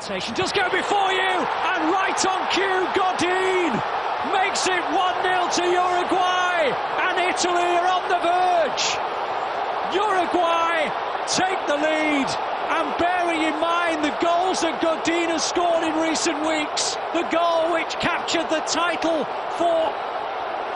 hesitation, just go before you, and right on cue, Godin makes it 1-0 to Uruguay, and Italy are on the verge. Uruguay take the lead, and bearing in mind the goals that Godin has scored in recent weeks, the goal which captured the title for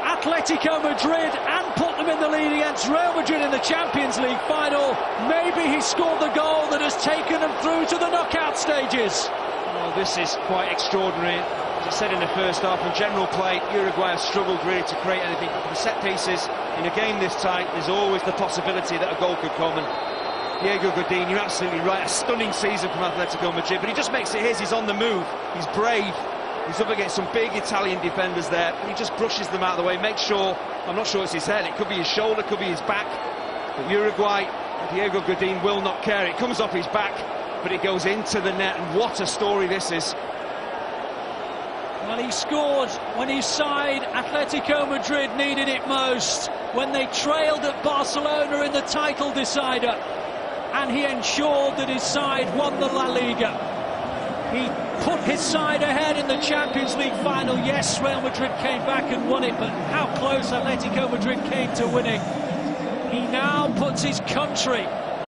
Atletico Madrid and put them in the lead against Real Madrid in the Champions League final, maybe he scored the goal that has taken them through to the knockout stages. Well, this is quite extraordinary. As I said in the first half, in general play, Uruguay have struggled really to create anything. But for the set pieces, in a game this tight, there's always the possibility that a goal could come. And Diego Godin, you're absolutely right, a stunning season from Atletico Madrid, but he just makes it his. He's on the move, he's brave. He's up against some big Italian defenders there. He just brushes them out of the way, makes sure, I'm not sure it's his head, it could be his shoulder, it could be his back. But Uruguay, Diego Godin will not care. It comes off his back, but it goes into the net, and what a story this is. Well, he scored when his side, Atletico Madrid, needed it most, when they trailed at Barcelona in the title decider, and he ensured that his side won the La Liga. He put his side ahead in the Champions League final. Yes, Real Madrid came back and won it, but how close Atletico Madrid came to winning. He now puts his country